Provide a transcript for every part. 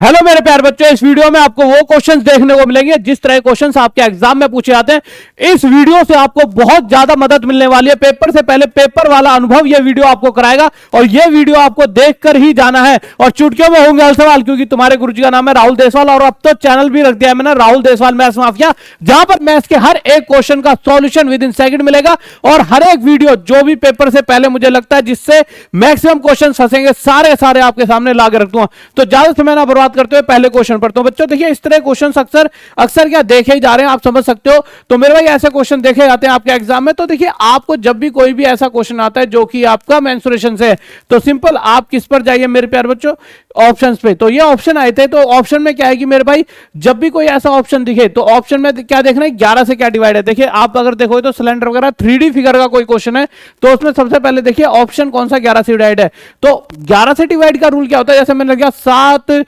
Hello मेरे प्यारे बच्चों, इस वीडियो में आपको वो क्वेश्चंस देखने को मिलेंगे जिस तरह क्वेश्चंस आपके एग्जाम में पूछे जाते हैं। इस वीडियो से आपको बहुत ज्यादा मदद मिलने वाली है। पेपर से पहले पेपर वाला अनुभव ये वीडियो आपको कराएगा और ये वीडियो आपको देखकर ही जाना है। और चुटकियों में होंगे हर सवाल, क्योंकि तुम्हारे गुरुजी का नाम है राहुल देसवाल और अब तो चैनल भी रख दिया है मैंने, राहुल देसवाल मैथ्स माफिया, जहां पर मैथ्स के हर एक क्वेश्चन का सॉल्यूशन विद इन सेकंड मिलेगा। और हर एक वीडियो जो भी पेपर से पहले मुझे लगता है जिससे मैक्सिमम क्वेश्चन फंसेंगे, सारे आपके सामने लाके रख दूंगा। तो ज्यादा समय ना बर्बाद करते हुए पहले क्वेश्चन पढ़ता हूं। बच्चों देखिए, इस तरह क्वेश्चन अक्सर क्या देखे ही जा रहे हैं, आप समझ सकते हो। तो मेरे भाई ऐसे क्वेश्चन देखे जाते हैं आपके एग्जाम में। तो देखिए, आपको जब भी कोई भी ऐसा क्वेश्चन आता है जो कि आपका मेंसुरेशन से है, तो सिंपल आप किस पर जाइए मेरे प्यारे बच्चों, ऑप्शंस पे। तो ये ऑप्शन आए थे, तो ऑप्शन में क्या है कि मेरे भाई जब भी कोई ऐसा ऑप्शन दिखे तो ऑप्शन में क्या देखना है, 11 से क्या डिवाइड है। देखिए आप अगर देखो तो सिलेंडर वगैरह 3D फिगर का कोई क्वेश्चन है तो उसमें सबसे पहले देखिए ऑप्शन कौन सा 11 से डिवाइड है। तो 11 से डिवाइड का रूल क्या होता है, जैसे मैंने लिखा 7,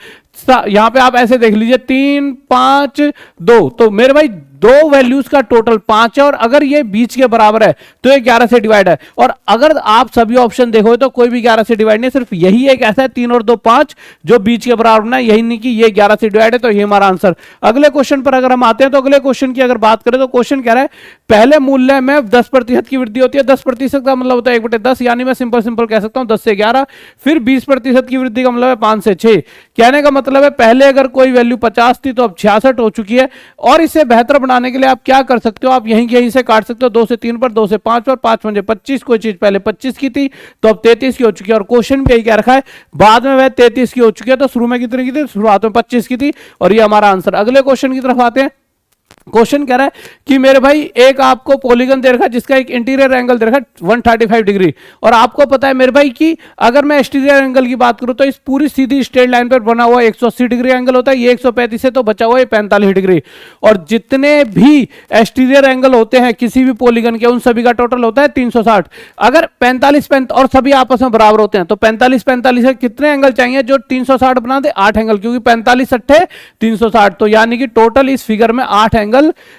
यहां पे आप ऐसे देख लीजिए 3, 5, 2, तो मेरे भाई दो वैल्यूज का टोटल 5 है और अगर ये बीच के बराबर है तो ये 11 से डिवाइड है। और अगर आप सभी ऑप्शन देखो तो कोई भी 11 से डिवाइड नहीं, सिर्फ यही एक ऐसा है 3 और 2 5 जो बीच के बराबर ना, यही नहीं कि ये 11 से डिवाइड है। तो ये हमारा आंसर। अगले क्वेश्चन पर अगर हम आते हैं तो अगले क्वेश्चन की अगर बात करें तो क्वेश्चन कह रहा है पहले मूल्य में 10% की वृद्धि होती है। 10% का मतलब होता है 1/10, यानी मैं सिंपल कह सकता हूं 10 से 11। फिर 20% की वृद्धि का मतलब है 5 से 6। कहने का मतलब है पहले अगर कोई वैल्यू 50 थी तो अब 66 हो चुकी है। और इसे बेहतर बनाने के लिए आप क्या कर सकते हो, आप यहीं से काट सकते हो 2 से 3 पर, 2 से 5 पर, 5 पंजे 25। कोई चीज पहले 25 की थी तो अब 33 की हो चुकी है। और क्वेश्चन भी यही कह रखा है बाद में वह 33 की हो चुकी है। तो शुरू में कितनी की थी, शुरुआत में 25 की थी और ये हमारा आंसर। अगले क्वेश्चन की तरफ आते हैं। क्वेश्चन कह रहा है कि मेरे भाई एक आपको पॉलीगन दे रखा है जिसका एक इंटीरियर एंगल दे रखा है 135 डिग्री। और आपको पता है मेरे भाई कि अगर मैं एक्सटीरियर एंगल की बात करूं तो इस पूरी सीधी स्ट्रेट लाइन पर बना हुआ 180 डिग्री एंगल होता है। ये 135 है तो बचा हुआ है 45 डिग्री। और जितने भी एक्सटीरियर एंगल होते हैं किसी भी पॉलीगन के, उन सभी का टोटल होता है 360। अगर 45 और सभी आपस में बराबर होते हैं तो 45 है, कितने एंगल चाहिए जो 360 बना दे, 8 एंगल, क्योंकि 45 6 360। तो यानी कि टोटल इस फिगर में 8 एंगल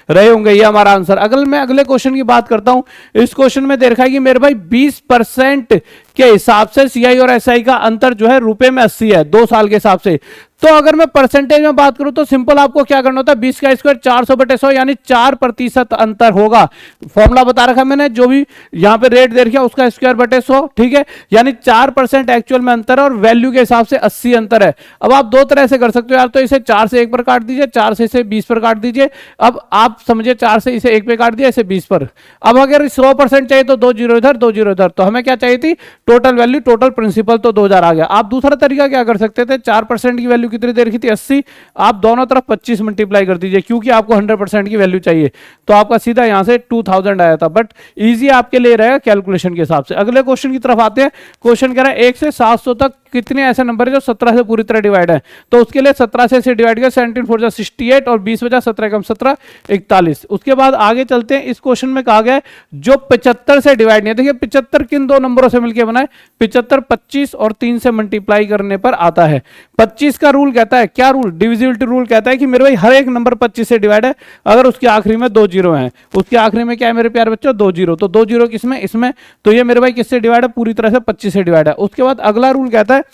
रहे होंगे। ये हमारा आंसर। अगर मैं अगले क्वेश्चन की बात करता हूं, इस क्वेश्चन में दे रखा है कि मेरे भाई 20% के हिसाब से सीआई और एसआई का अंतर जो है रुपए में 80 है 2 साल के हिसाब से। तो अगर मैं परसेंटेज में बात करूं तो सिंपल आपको क्या करना होता है, 20 का स्क्वायर 400/100 यानी 4% अंतर होगा। फॉर्मूला बता रखा है मैंने, जो भी यहां पे रेट दे रखा है उसका स्क्वायर बटे 100, ठीक है, यानी 4% एक्चुअल में अंतर है और वैल्यू के हिसाब से 80 अंतर है। अब आप दो तरह से कर सकते हो यार, तो इसे 4 से 1 पर काट दीजिए, 4 से इसे 20 पर काट दीजिए। अब आप समझिए 4 से इसे 1 पे काट दिया, इसे 20 पर। अब अगर 100% चाहिए तो 2 जीरो इधर 2 जीरो इधर, तो हमें क्या चाहिए थी, टोटल वैल्यू, टोटल प्रिंसिपल, तो 2000 आ गया। आप दूसरा तरीका क्या कर सकते थे, 4% की वैल्यू कितनी देर की थी 80, आप दोनों तरफ 25 मल्टीप्लाई कर दीजिए, क्योंकि आपको 100% की वैल्यू चाहिए। तो आपका सीधा यहां से 2000 आया था। बट इजी आपके लिए रहेगा कैलकुलेशन के हिसाब से। अगले क्वेश्चन की तरफ आते हैं। क्वेश्चन कह रहा है 1 से 700 तक कितने ऐसे नंबर है जो 17 से पूरी तरह डिवाइड है। तो उसके लिए 17 से डिवाइड कर 17 4 68 और 20 बचा 17 कम 17 41। उसके बाद आगे चलते हैं। इस क्वेश्चन में कहा गया है जो 75 से डिवाइड नहीं है। देखिए 75 किन दो नंबरों से मिलकर बना है, 75 25 और 3 से मल्टीप्लाई करने पर आता है। 25 का रूल कहता है, क्या रूल, डिविजिबिलिटी रूल कहता है कि मेरे भाई हर एक नंबर 25 से डिवाइड है अगर उसके आखिरी में 2 जीरो हैं। उसके आखिरी में क्या है मेरे प्यारे बच्चों, 2 जीरो। तो 2 जीरो किसमें, इसमें। तो ये मेरे भाई किससे डिवाइड है, पूरी तरह से 25 से डिवाइड है। उसके बाद अगला रूल कहता है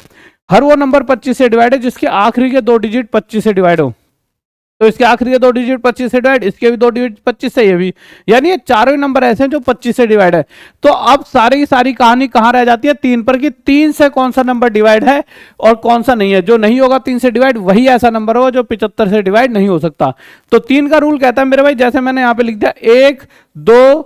हर वो नंबर 25 से डिवाइड है जिसके आखिरी के 2 डिजिट 25 से डिवाइड हो। तो इसके आखिरी के 2 डिजिट 25 से डिवाइड, इसके भी 2 डिजिट 25 से, ये भी, यानी ये चारों नंबर ऐसे हैं जो 25 से डिवाइड है। तो अब सारी की सारी कहानी कहां रह जाती है, 3 पर, कि 3 से कौन सा नंबर डिवाइड है और कौन सा नहीं है। जो नहीं होगा 3 से डिवाइड वही ऐसा नंबर होगा जो 75 से डिवाइड नहीं हो सकता। तो 3 का रूल कहता है मेरे भाई, जैसे मैंने यहां पे लिख दिया 1 2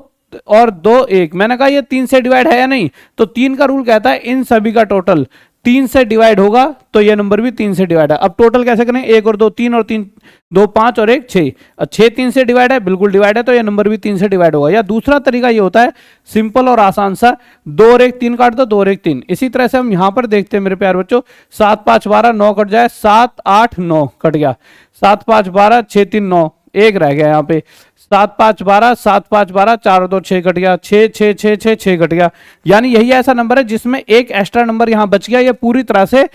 और 2 1, मैंने कहा ये 3 से डिवाइड है या नहीं, तो 3 का रूल कहता है इन सभी का टोटल 3 से डिवाइड होगा तो ये नंबर भी 3 से डिवाइड है। अब टोटल कैसे करें, 1 और 2 3 और 3 2 5 और 1 6, 6 3 से डिवाइड है, बिल्कुल डिवाइड है, तो ये नंबर भी 3 से डिवाइड होगा। या दूसरा तरीका ये होता है सिंपल और आसान सा, 2 और 1 3 काट दो, 2 और 1 3। इसी तरह से हम यहां पर देखते हैं मेरे प्यारे बच्चों, 7 5 12 9 कट जाए, 7 8 9 कट गया, 7 5 12 6 3 9, 1 रह गया यहाँ पे, 7 5 12 7 5 12 4 2 6 कट गया, 6 6 6 6 6 कट गया। यानी यही ऐसा नंबर है जिसमें एक एक्स्ट्रा नंबर यहां बच गया। ये पूरी तरह से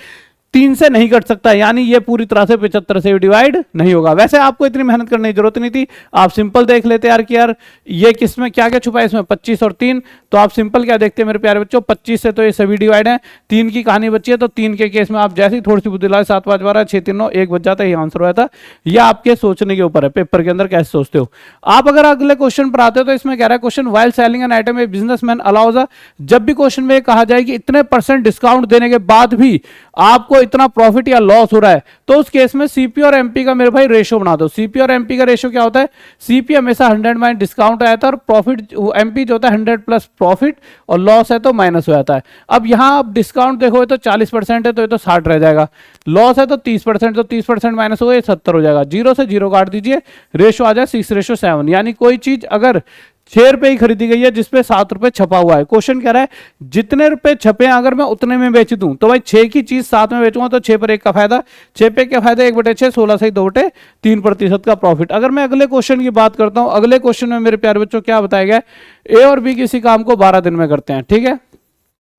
3 से नहीं कट सकता, यानी ये पूरी तरह से 75 से डिवाइड नहीं होगा। वैसे आपको इतनी मेहनत करने की जरूरत नहीं थी, आप सिंपल देख लेते यार कि यार ये किसमें क्या क्या छुपा है, इसमें 25 और 3, तो आप सिंपल क्या देखते हैं मेरे प्यारे बच्चों, 25 से तो ये सभी डिवाइड है, 3 की कहानी बची है, तो 3 के केस में आप जैसे ही थोड़ी सी बुद्धि लाए, 7 5 12 6 3 9 1 बच जाता है, ये आंसर होता है। ये आपके सोचने के ऊपर है, पेपर के अंदर कैसे सोचते हो आप। अगर अगले क्वेश्चन पर आते हो तो इसमें कह रहा है question, while selling an item a businessman allows a, जब भी क्वेश्चन में कहा जाए कि इतने % डिस्काउंट देने के बाद भी आपको इतना प्रॉफिट या लॉस हो रहा है, तो उस केस में सीपी और एमपी का मेरे भाई रेशियो बना दो। सीपी और एमपी का रेशियो क्या होता है, सीपी हमेशा 100 माइनस डिस्काउंट आया था, और प्रॉफिट एमपी जो होता है 100 प्लस प्रॉफिट, और लॉस है तो माइनस हो जाता है। अब यहां आप डिस्काउंट देखो तो 40% है, तो ये तो 60 रह जाएगा, लॉस है तो 30%, तो 30% माइनस हो गया 70 हो जाएगा, 0 से 0 काट दीजिए, रेशियो आ जाए 6:7। यानी कोई चीज अगर 6 रुपए ही खरीदी गई है जिसपे 7 रुपए छपा हुआ है, क्वेश्चन कह रहा है जितने रुपए छपे हैं अगर मैं उतने में बेच दूं, तो भाई 6 की चीज 7 में बेचूंगा तो 6 पर 1 का फायदा, 6 पे क्या फायदा 1/6, 16 से 2/3% का प्रॉफिट। अगर मैं अगले क्वेश्चन की बात करता हूं, अगले क्वेश्चन में मेरे प्यारे बच्चों क्या बताया गया, ए और बी किसी काम को 12 दिन में करते हैं, ठीक है,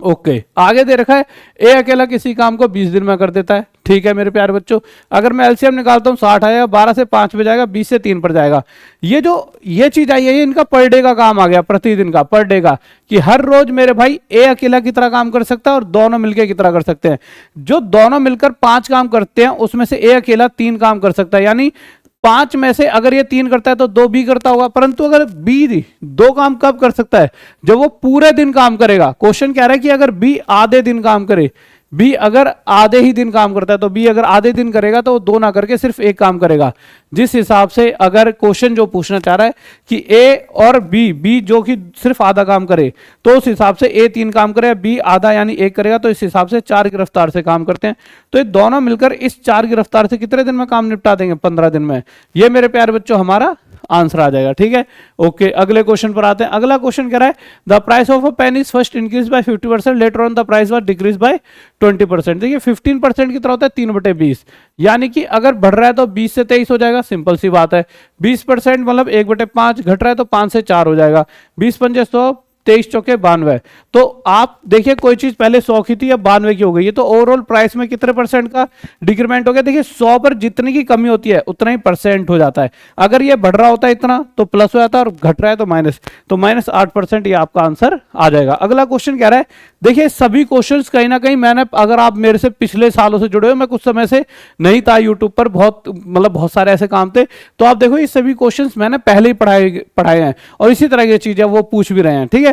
ओके। आगे दे रखा है ए अकेला किसी काम को 20 दिन में कर देता है, ठीक है मेरे प्यारे बच्चों। अगर मैं एलसीएम निकालता हूं 60 आएगा, 12 से 5 पे जाएगा, 20 से 3 पर जाएगा। ये चीज आई है, इनका पर डे का काम आ गया, प्रतिदिन का पर डे का, कि हर रोज मेरे भाई ए अकेला की तरह काम कर सकता है और दोनों मिलकर की तरह कर सकते हैं। जो दोनों मिलकर 5 काम करते हैं उसमें से ए अकेला 3 काम कर सकता है, यानी 5 में से अगर ये 3 करता है तो 2 बी करता होगा, परंतु अगर बी 2 काम कब कर सकता है, जब वो पूरे दिन काम करेगा। क्वेश्चन कह रहा है कि अगर बी आधे दिन काम करे, बी अगर आधे ही दिन काम करता है, तो बी अगर आधे दिन करेगा तो वो 2 ना करके सिर्फ 1 काम करेगा। जिस हिसाब से अगर क्वेश्चन जो पूछना चाह रहा है कि ए और बी जो कि सिर्फ आधा काम करे, तो उस हिसाब से ए 3 काम करे, बी आधा यानी 1 करेगा, तो इस हिसाब से 4 की रफ्तार से काम करते हैं। तो ये दोनों मिलकर इस 4 की रफ्तार से कितने दिन में काम निपटा देंगे, 15 दिन में। ये मेरे प्यारे बच्चों हमारा आंसर आ जाएगा, ठीक है, ओके। अगले क्वेश्चन पर आते हैं। अगला क्वेश्चन कह रहा है the price of a pen is first increase by 50%, later on the price was decrease by 20%। देखिए 15% की तरह होता है 3/20, यानी कि अगर बढ़ रहा है तो 20 से 23 हो जाएगा, सिंपल सी बात है। 20% मतलब 1/5, घट रहा है तो 5 से 4 हो जाएगा, 20 पंजे 100, 23 चौके 92। तो आप देखिए कोई चीज पहले 100 की थी, अब 92 की हो गई है, तो ओवरऑल प्राइस में कितने % का डिक्रीमेंट हो गया। देखिए 100 पर जितनी की कमी होती है उतना ही % हो जाता है। अगर ये बढ़ रहा होता है इतना तो प्लस हो जाता है, और घट रहा है तो माइनस, तो -8% ये आपका आंसर आ जाएगा। अगला क्वेश्चन कह रहा है, देखिए सभी क्वेश्चंस कहीं ना कहीं मैंने, अगर आप मेरे से पिछले सालों से जुड़े हो, मैं कुछ समय से नहीं था यूट्यूब पर, बहुत सारे ऐसे काम थे, तो आप देखो ये सभी क्वेश्चंस मैंने पहले ही पढ़ाए हैं, और इसी तरह की चीजें वो पूछ भी रहे हैं, ठीक है।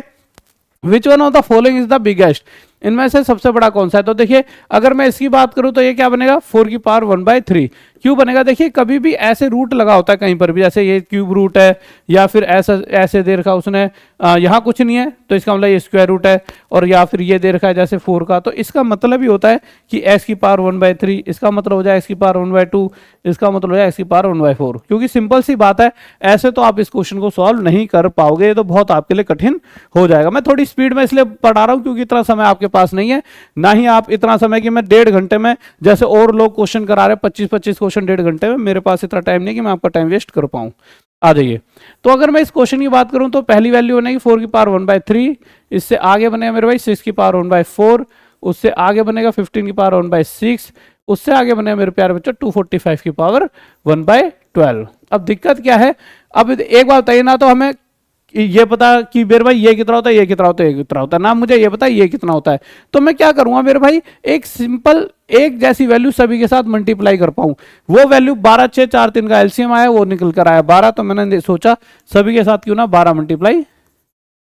Which one of the following is the biggest, इनमें से सबसे बड़ा कौन सा है। तो देखिए अगर मैं इसकी बात करूं तो ये क्या बनेगा, 4 की पावर 1/3। क्यों बनेगा, देखिए कभी भी ऐसे रूट लगा होता है कहीं पर भी, जैसे ये क्यूब रूट है, या फिर ऐसे दे रखा उसने, यहाँ कुछ नहीं है तो इसका मतलब ये स्क्वायर रूट है, और या फिर ये दे रखा है जैसे 4 का, तो इसका मतलब ही होता है कि x की पावर 1/3, इसका मतलब हो जाए x की पावर 1/2, इसका मतलब हो जाए x की पावर 1/4। क्योंकि सिंपल सी बात है, ऐसे तो आप इस क्वेश्चन को सॉल्व नहीं कर पाओगे, ये तो बहुत आपके लिए कठिन हो जाएगा। मैं थोड़ी स्पीड में इसलिए पढ़ा रहा हूँ क्योंकि इतना समय आपके पास नहीं है, ना ही आप इतना समय कि मैं 1.5 घंटे में, जैसे और लोग क्वेश्चन करा रहे 25-25 क्वेश्चन 1.5 घंटे में, मेरे पास इतना टाइम नहीं कि मैं आपका टाइम वेस्ट कर पाऊं। आ जाइए, तो अगर मैं इस क्वेश्चन की बात करूं तो पहली वैल्यू बनेगी 4 की पावर 1/3, इससे आगे बनेगा मेरे भाई 6 की पावर 1/4, उससे आगे बनेगा 15 की पावर 1/6, उससे आगे बनेगा मेरे प्यारे बच्चों 245 की पावर 1/12। अब दिक्कत क्या है, अब एक बात बताइए ना, तो हमें ये पता कि मेरे भाई ये कितना होता है, ये कितना होता है, ये कितना होता है ना, मुझे ये पता है ये कितना होता है, तो मैं क्या करूंगा मेरे भाई, एक सिंपल एक जैसी वैल्यू सभी के साथ मल्टीप्लाई कर पाऊं। वो वैल्यू 12 6 4 3 का एलसीएम आया, वो निकल कर आया 12, तो मैंने सोचा सभी के साथ क्यों ना 12 मल्टीप्लाई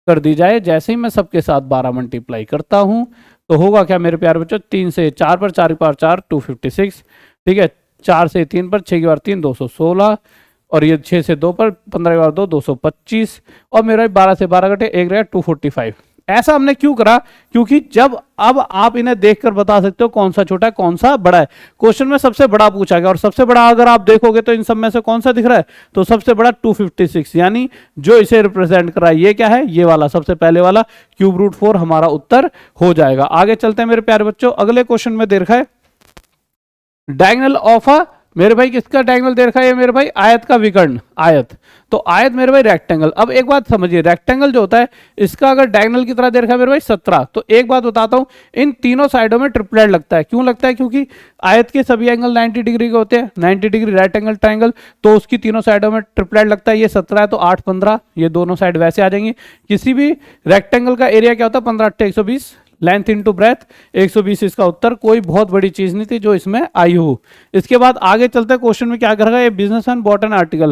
कर दी जाए। जैसे ही मैं सबके साथ 12 मल्टीप्लाई करता हूं तो होगा क्या मेरे प्यारे बच्चों, 3 से 4 पर 4 की पावर 4 256, ठीक है, 4 से 3 पर 6 की पावर 3 216, और ये 6 से 2 पर 15 की पावर 2 225, और मेरा 12 से 12 घटे 1 रहेगा 245। ऐसा हमने क्यों करा, क्योंकि जब अब आप इन्हें देखकर बता सकते हो कौन सा छोटा है कौन सा बड़ा है। क्वेश्चन में सबसे बड़ा पूछा गया, और सबसे बड़ा अगर आप देखोगे तो इन सब में से कौन सा दिख रहा है, तो सबसे बड़ा 256, यानी जो इसे रिप्रेजेंट कर रहा है ये क्या है, ये वाला सबसे पहले वाला क्यूब रूट 4 हमारा उत्तर हो जाएगा। आगे चलते हैं मेरे प्यारे बच्चों, अगले क्वेश्चन में दे रखा है डायगोनल ऑफ अ मेरे भाई किसका डायगोनल दे रखा है? मेरे भाई आयत का विकर्ण, आयत। तो आयत मेरे भाई रेक्टेंगल। अब एक बात समझिए, रेक्टेंगल जो होता है इसका अगर डायगोनल की तरह दे रखा है मेरे भाई 17, तो एक बात बताता हूं, इन तीनों साइडों में ट्रिपलेट लगता है। क्यों लगता है? क्योंकि आयत के सभी एंगल 90 डिग्री के होते हैं, 90 डिग्री राइट एंगल ट्राइंगल, तो उसकी तीनों साइडों में ट्रिपलेट लगता है। ये 17 है तो 8 15, ये दोनों साइड वैसे आ जाएंगी। किसी भी रेक्टेंगल का एरिया क्या होता है? 15 8 120, लेंथ इनटू ब्रेथ 120, इसका उत्तर। कोई बहुत बड़ी चीज नहीं थी जो इसमें आई हो। इसके बाद आगे चलते हैं, क्वेश्चन में क्या करेगा? ये बिजनेसमैन बॉट एन आर्टिकल,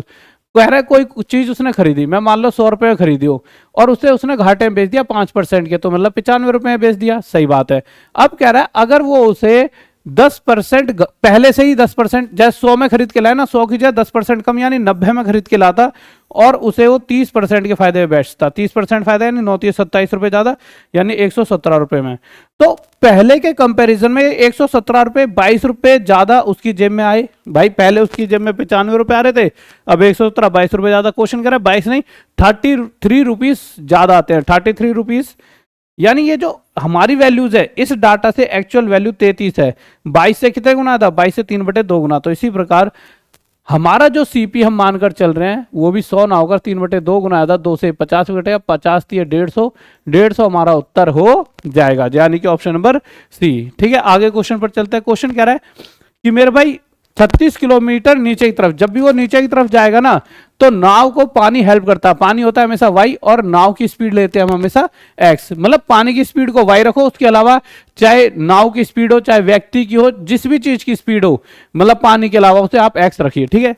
कह रहा है कोई चीज उसने खरीदी, मैं मान लो 100 रुपए में खरीदी हो, और उसे उसने घाटे में बेच दिया 5% के, तो मतलब 95 रुपए में बेच दिया, सही बात है। अब कह रहा है अगर वो उसे 10% पहले से ही 10%, जैसे 100 में खरीद के लाया ना, 100 की जगह 10% कम यानी 90 में खरीद के लाता, और उसे वो 30% के फायदे में बेचता। 30% फायदा यानी 9 27 रुपए ज्यादा, यानी 117 रुपए में। तो पहले के कंपैरिजन में 117 रुपए 22 रुपए ज्यादा उसकी जेब में आए। भाई पहले उसकी जेब में 95 रुपए आ रहे थे, अब 117 22 रुपए ज्यादा। क्वेश्चन कर रहा है 22 नहीं 33 रुपीज ज्यादा आते हैं, 33 रुपीज। यानी ये जो हमारी वैल्यूज है इस डाटा से एक्चुअल वैल्यू 33 है। 22 से कितने गुना था? 22 से 3/2 गुना। तो इसी प्रकार हमारा जो सीपी हम मानकर चल रहे हैं वो भी 100 ना होकर 3/2 गुना आया था। 2 से 50 घटेगा, 50 थी 150, 150 हमारा उत्तर हो जाएगा, यानी कि ऑप्शन नंबर सी। ठीक है, आगे क्वेश्चन पर चलते हैं। क्वेश्चन कह रहा है कि मेरे भाई 36 किलोमीटर नीचे की तरफ, जब भी वो नीचे की तरफ जाएगा ना तो नाव को पानी हेल्प करता है। पानी होता है हमेशा y, और नाव की स्पीड लेते हैं हम हमेशा x। मतलब पानी की स्पीड को y रखो, उसके अलावा चाहे नाव की स्पीड हो, चाहे व्यक्ति की हो, जिस भी चीज की स्पीड हो, मतलब पानी के अलावा उसे आप x रखिए। ठीक है,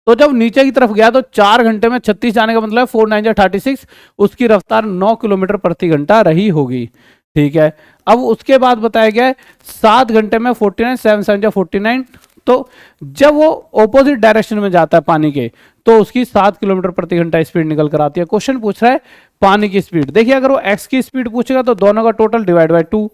तो जब नीचे की तरफ गया तो 4 घंटे में 36 जाने का मतलब 4 9 36, उसकी रफ्तार 9 किलोमीटर प्रति घंटा रही होगी। ठीक है, अब उसके बाद बताया गया है 7 घंटे में 49, 7 7 49। तो जब वो ऑपोजिट डायरेक्शन में जाता है पानी के, तो उसकी 7 किलोमीटर प्रति घंटा स्पीड निकल कर आती है। क्वेश्चन पूछ रहा है पानी की स्पीड। देखिए अगर वो x की स्पीड पूछेगा तो दोनों का टोटल डिवाइड बाय 2,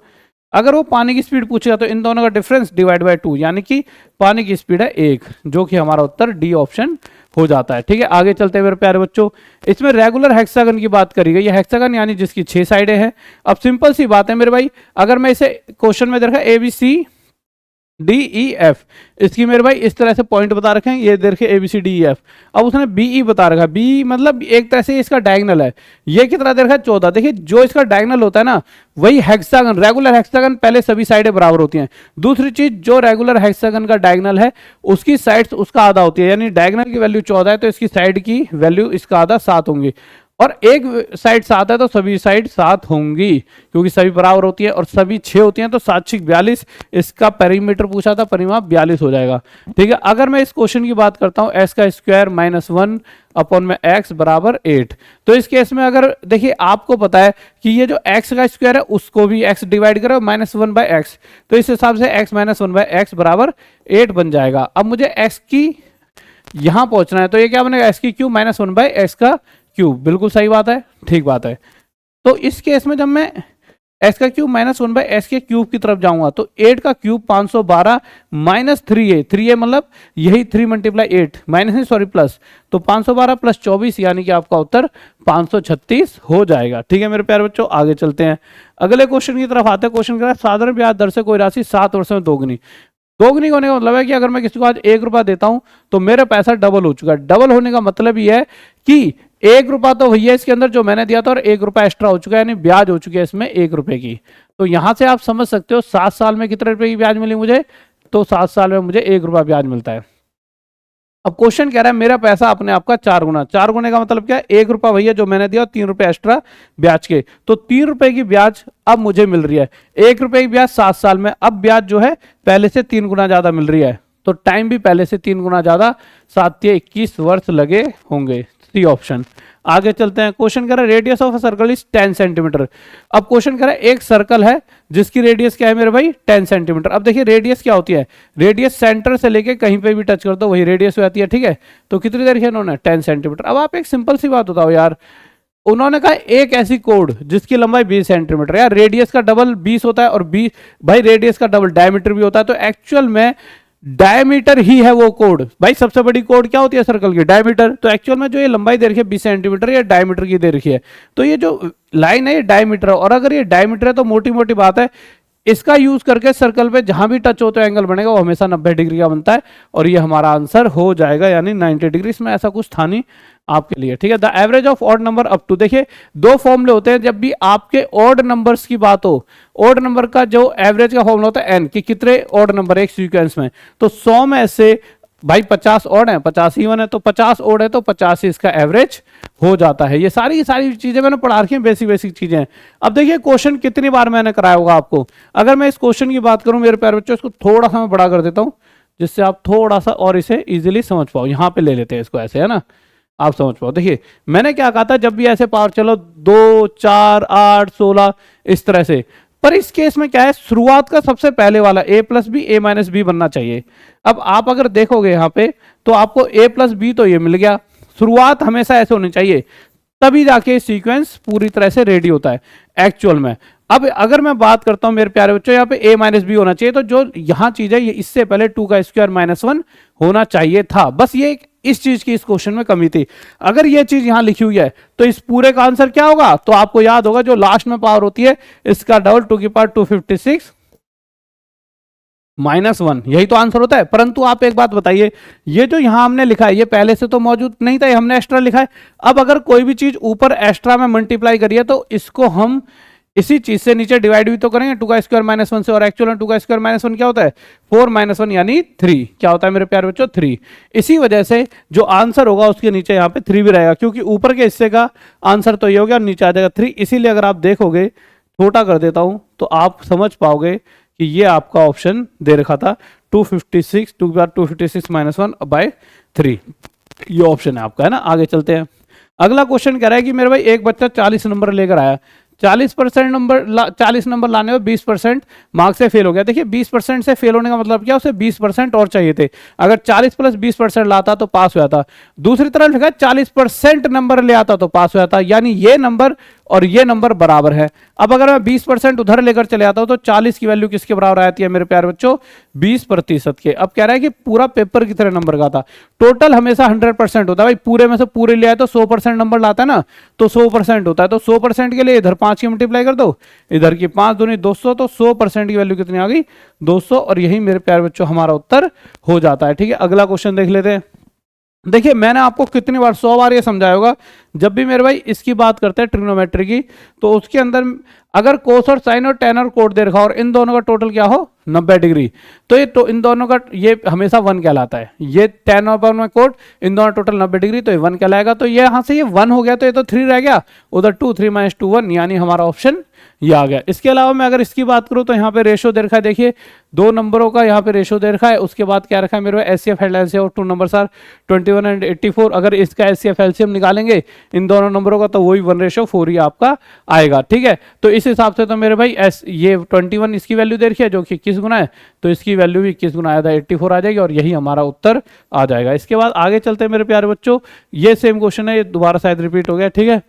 अगर वो पानी की स्पीड पूछेगा तो इन दोनों का डिफरेंस डिवाइड बाय 2, यानी कि पानी की स्पीड है 1, जो कि हमारा उत्तर डी ऑप्शन हो जाता है। ठीक है, आगे चलते हैं मेरे प्यारे बच्चों। इसमें रेगुलर हेक्सागन की बात करी गई है। हेक्सागन यानी जिसकी 6 साइडें हैं। अब सिंपल सी बात है मेरे भाई, अगर मैं इसे क्वेश्चन में देखा ABC DEF, इसकी मेरे भाई इस तरह से पॉइंट बता रखे हैं, ये देखिए ABCDEF। अब उसने BE बता रखा है, BE मतलब एक तरह से इसका डायगोनल है। ये कितना दे रखा है? 14। देखिए जो इसका डायगोनल होता है ना, वही हेक्सागन, रेगुलर हेक्सागन पहले सभी साइडें बराबर होती हैं। दूसरी चीज, जो रेगुलर हेक्सागन का डायगोनल है उसकी साइड्स उसका आधा होती है, यानी डायगोनल की वैल्यू 14 है तो इसकी साइड की वैल्यू इसका आधा 7 होंगी, और एक साइड 7 है तो सभी साइड 7 होंगी, क्योंकि सभी बराबर होती है और सभी 6 होती हैं, तो 7 6 42। इसका पेरीमीटर पूछा था, परिमाप 42 हो जाएगा। ठीक है, अगर मैं इस क्वेश्चन की बात करता हूं, x का स्क्वायर -1 अपॉन में x बराबर 8, तो इस केस में अगर देखिए आपको पता है कि ये जो x का स्क्वायर है उसको भी x डिवाइड करो -1/x, तो इस हिसाब से x -1/x बराबर 8 बन जाएगा। अब मुझे x की यहां पहुंचना है, तो ये क्या बनेगा? x की क्यूब -1/x का क्यूब। बिल्कुल सही बात है, ठीक बात है। तो इस केस में जब मैं x का क्यूब -1/x के क्यूब की तरफ जाऊंगा तो 8 का क्यूब 512 -3a, 3a मतलब यही 3 × 8 माइनस नहीं सॉरी प्लस, तो 512 + 24 यानी कि आपका उत्तर 536 हो जाएगा। ठीक है मेरे प्यारे बच्चों, आगे चलते हैं, अगले क्वेश्चन की तरफ आते हैं। क्वेश्चन कह रहा है साधारण ब्याज दर से कोई राशि 7 वर्षों में दोगुनी। दोगुनी होने का मतलब है कि अगर मैं किसी को आज 1 रुपया देता हूं तो मेरा पैसा डबल हो चुका है। डबल होने का मतलब ये है कि 1 रुपया तो भैया इसके अंदर जो मैंने दिया था, और 1 रुपया एक्स्ट्रा हो चुका है, यानी ब्याज हो चुकी है इसमें 1 रुपए की। तो यहां से आप समझ सकते हो 7 साल में कितने रुपए की ब्याज मिली मुझे, तो 7 साल में मुझे 1 रुपया ब्याज मिलता है। अब क्वेश्चन कह रहा है मेरा पैसा अपने आप का 4 गुना। 4 गुने का मतलब क्या है? 1 रुपया भैया जो मैंने दिया, 3 रुपए एक्स्ट्रा ब्याज के, तो 3 रुपए की ब्याज अब मुझे मिल रही है। 1 रुपए की ब्याज 7 साल में, अब ब्याज जो है पहले से 3 गुना ज्यादा मिल रही है, तो टाइम भी पहले से 3 गुना ज्यादा, 7 या 21 वर्ष लगे होंगे। C option. आगे चलते हैं, क्वेश्चन कह रहा है radius of a circle is 10 centimetre. अब क्वेश्चन कह रहा है एक सर्कल है जिसकी रेडियस क्या है मेरे भाई 10 सेंटीमीटर। अब देखिए रेडियस क्या होती है, रेडियस सेंटर से लेके कहीं पे भी टच कर दो वही रेडियस हो जाती है। ठीक है, तो कितनी देर किया इन्होंने 10 सेंटीमीटर। अब आप एक सिंपल सी बात बताओ यार, उन्होंने कहा एक ऐसी कोड जिसकी लंबाई 20 सेंटीमीटर, यार रेडियस का डबल 20 होता है और 20 भाई रेडियस का डबल डायमीटर भी होता है, तो एक्चुअल में डायमीटर ही है वो कोड। भाई सबसे बड़ी कोड क्या होती है सर्कल की, डायमीटर। तो एक्चुअल में जो ये लंबाई दे रखी है 20 सेंटीमीटर, ये डायमीटर की दे रखी है, तो ये जो लाइन है ये डायमीटर है। और अगर ये डायमीटर है तो मोटी मोटी बात है इसका यूज करके सर्कल पे जहां भी टच होता है एंगल बनेगा वो हमेशा 90 डिग्री का बनता है और ये हमारा आंसर हो जाएगा, यानी 90 डिग्री। इसमें ऐसा कुछ था नहीं आपके लिए, ठीक है। The average of odd number up to, देखिए दो फॉर्मूले होते हैं जब भी आपके ऑड नंबर्स की बात हो। ऑड नंबर का जो एवरेज का फॉर्मूला होता है एन, कि कितने ऑड नंबर एक सीक्वेंस में, तो 100 में से भाई 50 ऑड है, 50 इवन है, तो 50 ऑड है तो 50 ही इसका एवरेज हो जाता है। ये सारी चीजें मैंने पढ़ा रखी हैं, बेसिक चीजें हैं। अब देखिए क्वेश्चन कितनी बार मैंने कराया होगा आपको। अगर मैं इस क्वेश्चन की बात करूं मेरे प्यारे बच्चों, इसको थोड़ा सा मैं बड़ा कर देता हूं जिससे आप थोड़ा सा और इसे इजीली समझ पाओ। यहां पे ले लेते हैं इसको, ऐसे है ना, आप समझ पाओ। देखिए मैंने क्या कहा था, जब भी ऐसे पावर चलो 2 4 8 16 इस तरह से, पर इस केस में क्या है, शुरुआत का सबसे पहले वाला a plus B a minus B बनना चाहिए। अब आप अगर देखोगे यहां पे तो आपको a प्लस बी तो ये मिल गया, शुरुआत हमेशा ऐसे होनी चाहिए, तभी जाके सीक्वेंस पूरी तरह से रेडी होता है एक्चुअल में। अब अगर मैं बात करता हूं मेरे प्यारे बच्चों, यहाँ पे a माइनस बी होना चाहिए, तो जो यहां चीज है ये इससे पहले 2 का स्क्वायर माइनस 1 होना चाहिए था। बस ये इस चीज की इस क्वेश्चन में कमी थी। अगर ये चीज यहां लिखी हुई है तो इस पूरे का आंसर क्या होगा, तो आपको याद होगा जो लास्ट में पावर होती है इसका डबल 2 की पावर 256 -1, यही तो आंसर होता है। परंतु आप एक बात बताइए, ये जो यहां हमने लिखा है ये पहले से तो मौजूद नहीं था, ये हमने एक्स्ट्रा लिखा है। अब अगर कोई भी चीज ऊपर एक्स्ट्रा में मल्टीप्लाई करिए तो इसको हम इसी चीज से नीचे डिवाइड भी तो करेंगे, 2 का स्क्वायर माइनस 1 से, और एक्चुअल में 2 का स्क्वायर माइनस 1 क्या होता है, 4 माइनस 1 यानी 3। क्या होता है मेरे प्यारे बच्चों, 3। इसी वजह से जो आंसर होगा उसके नीचे यहाँ पे 3 भी रहेगा, क्योंकि ऊपर के हिस्से का आंसर तो ये हो गया और नीचे आ जाएगा 3। इसीलिए अगर आप देखोगे, छोटा कर देता हूं तो आप समझ पाओगे कि ये आपका ऑप्शन दे रखा था 256 256 -1 बाय 3, ये ऑप्शन है आपका, है ना। आगे चलते हैं। अगला क्वेश्चन कह रहा है कि मेरे भाई एक बच्चा 40 नंबर लेकर आया, 40 नंबर लाने में 20% मार्क्स से फेल हो गया। देखिए 20% से फेल होने का मतलब क्या, उसे 20% और चाहिए थे। अगर 40 प्लस 20% लाता तो पास हुआ था। दूसरी तरफ लिखा 40% नंबर ले आता तो पास हुआ था, यानी ये नंबर और ये नंबर बराबर है। अब अगर मैं 20% उधर लेकर चले आता हूं तो 40 की वैल्यू किसके बराबर आती है मेरे प्यारे बच्चों, 20% के। अब कह रहा है कि पूरा पेपर की तरह नंबर का था, टोटल हमेशा 100% होता है भाई, पूरे में से पूरे ले आए तो 100% नंबर लाता है ना, तो 100% होता है। तो 100% के लिए इधर 5 की मल्टीप्लाई कर दो, इधर की 5 दूनी 200, तो 100% की वैल्यू कितनी आ गई, 200, और यही मेरे प्यारे बच्चों हमारा उत्तर हो जाता है। ठीक है, अगला क्वेश्चन देख लेते हैं। देखिए मैंने आपको कितनी बार, 100 बार ये समझाया होगा, जब भी मेरे भाई इसकी बात करते हैं ट्रिग्नोमेट्री की, तो उसके अंदर अगर कोस और साइन और टेन और कोट दे रखा और इन दोनों का टोटल क्या हो 90 डिग्री, तो ये तो इन दोनों का ये हमेशा 1 कहलाता है। ये टेन और वन में कोट, इन दोनों टोटल 90 डिग्री, तो ये 1 कहलाएगा। तो ये यहाँ से ये 1 हो गया, तो ये तो 3 रह गया, उधर 2 3 - 2 1, यानी हमारा ऑप्शन ये आ गया। इसके अलावा मैं अगर इसकी बात करूं तो यहाँ पे रेशो दे रखा है, देखिए 2 नंबरों का यहाँ पे रेशो दे रखा है। उसके बाद क्या रखा है मेरे HCF LCM, 2 numbers are 21 and 84। अगर इसका एचसीएफ एलसीएम निकालेंगे इन दोनों नंबरों का तो वही 1:4 ही आपका आएगा। ठीक है, तो इस हिसाब से तो मेरे भाई ये 21 इसकी वैल्यू दे रखी है जो कि 21 गुना है, तो इसकी वैल्यू भी 21 गुना आया था, 84 आ जाएगी, और यही हमारा उत्तर आ जाएगा। इसके बाद आगे चलते हैं मेरे प्यारे बच्चों, ये सेम क्वेश्चन है, ये दोबारा शायद रिपीट हो गया। ठीक है,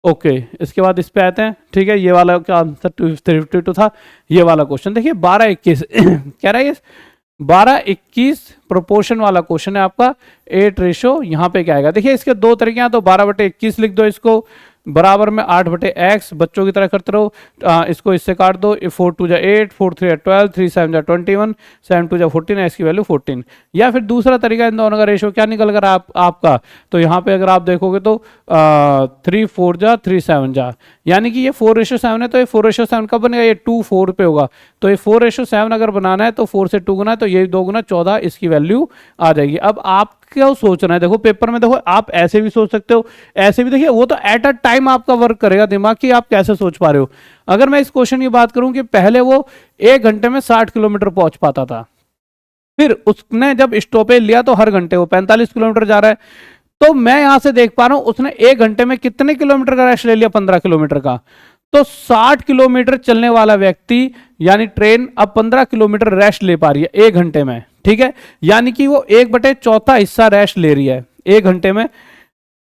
ओके इसके बाद इस पे आते हैं। ठीक है, ये वाला का आंसर 352 था। ये वाला क्वेश्चन देखिए 12-21 कह रहा है, 12-21 प्रोपोर्शन वाला क्वेश्चन है आपका। 8 रेशो यहाँ पे क्या आएगा, देखिए इसके 2 तरीके हैं, तो 12/21 लिख दो, इसको बराबर में 8/x, बच्चों की तरह करते रहो। इसको इससे काट दो, 4 2 8, 4 3 12, 3 7 21, 7 2 14, इसकी वैल्यू 14। या फिर दूसरा तरीका, इन दोनों का रेशो क्या निकल कर आपका, तो यहाँ पे अगर आप देखोगे तो 3 4 3 7, यानी कि ये 4:7 है, तो ये 4:7 कब बनेगा, ये 2 4 पे होगा। तो ये 4:7 अगर बनाना है तो 4 से 2 गुना है, तो ये 2 गुना 14 इसकी वैल्यू आ जाएगी। अब आप क्या सोचना है, देखो पेपर में देखो आप ऐसे भी सोच सकते हो, ऐसे भी, देखिए वो तो एट अ टाइम आपका वर्क करेगा दिमाग की आप कैसे सोच पा रहे हो। अगर मैं इस क्वेश्चन की बात करूं कि पहले वो 1 घंटे में 60 किलोमीटर पहुंच पाता था, फिर उसने जब स्टॉपेज लिया तो हर घंटे वो 45 किलोमीटर जा रहा है, तो मैं यहां से देख पा रहा हूं उसने 1 घंटे में कितने किलोमीटर का रेस्ट ले लिया, 15 किलोमीटर का। तो 60 किलोमीटर चलने वाला व्यक्ति यानी ट्रेन अब 15 किलोमीटर रेस्ट ले पा रही है 1 घंटे में। ठीक है, यानी कि वो 1/4 हिस्सा रेस्ट ले रही है 1 घंटे में।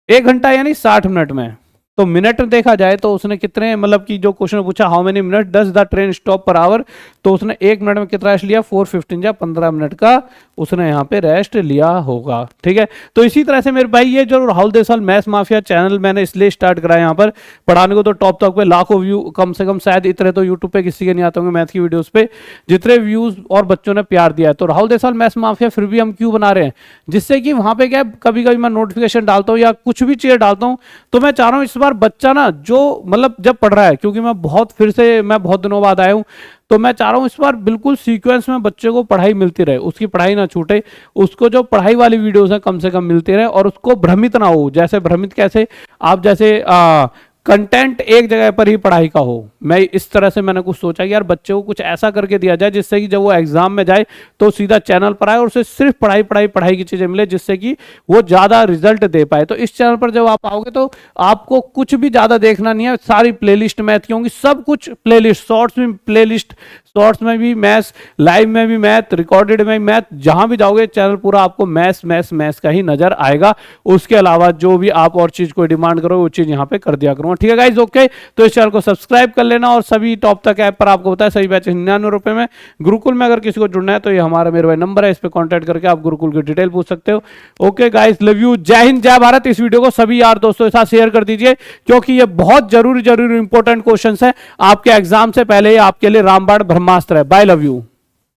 1 घंटा यानी 60 मिनट में, तो मिनट में देखा जाए तो उसने कितने, मतलब कि जो क्वेश्चन पूछा how many minute does the train stop per hour, तो उसने 1 मिनट में कितना रेस्ट लिया, 4:15 या 15 मिनट का उसने यहाँ पे रेस्ट लिया होगा। ठीक है, तो इसी तरह से मेरे भाई ये जो राहुल देसाल मैथ्स माफिया चैनल मैंने इसलिए स्टार्ट करा है यहाँ पर पढ़ाने को, तो टॉप तक पे लाखों व्यू, कम से कम शायद इतने तो यूट्यूब पे किसी के नहीं आते होंगे मैथ की वीडियोस पे, जितने व्यूज और बच्चों ने प्यार दिया है। तो राहुल देसाल मैथ्स माफिया फिर भी हम क्यों बना रहे हैं, जिससे कि वहां पे क्या, कभी कभी मैं नोटिफिकेशन डालता हूँ या कुछ भी चीजें डालता हूँ, तो मैं चाह रहा हूँ इस बार बच्चा ना जो मतलब जब पढ़ रहा है, क्योंकि मैं बहुत दिनों बाद आया हूँ, तो मैं चाह रहा हूँ इस बार बिल्कुल सीक्वेंस में बच्चे को पढ़ाई मिलती रहे, उसकी पढ़ाई ना छूटे, उसको जो पढ़ाई वाली वीडियोस हैं कम से कम मिलती रहे, और उसको भ्रमित ना हो। जैसे भ्रमित कैसे, आप जैसे कंटेंट एक जगह पर ही पढ़ाई का हो, मैं इस तरह से मैंने कुछ सोचा कि यार बच्चे को कुछ ऐसा करके दिया जाए जिससे कि जब वो एग्जाम में जाए तो सीधा चैनल पर आए और उसे सिर्फ पढ़ाई की चीजें मिले, जिससे कि वो ज्यादा रिजल्ट दे पाए। तो इस चैनल पर जब आप आओगे तो आपको कुछ भी ज्यादा देखना नहीं है, सारी प्लेलिस्ट मैथ की होंगी, सब कुछ प्लेलिस्ट, शॉर्ट्स में प्लेलिस्ट, शॉर्ट्स में भी मैथ्स, लाइव में भी मैथ, रिकॉर्डेड में भी मैथ, जहां भी जाओगे चैनल पूरा आपको मैथ्स का ही नजर आएगा। उसके अलावा जो भी आप और चीज को डिमांड करो वो चीज यहाँ पे कर दिया करूंगा। ठीक है गाइज, ओके, तो इस चैनल को सब्सक्राइब कर लेना, और सभी टॉप तक ऐप पर आपको बताया सभी बैच 99 रुपए में। गुरुकुल में अगर किसी को जुड़ना है तो ये हमारा मेरे भाई नंबर है, इस पर कॉन्टैक्ट करके आप गुरुकुल की डिटेल पूछ सकते हो। ओके गाइज, लव यू, जय हिंद जय भारत। इस वीडियो को सभी यार दोस्तों के साथ शेयर कर दीजिए, क्योंकि ये बहुत जरूरी इंपॉर्टेंट क्वेश्चन है आपके एग्जाम से पहले, आपके लिए रामबाण ब्रह्मास्त्र है। Bye, love you.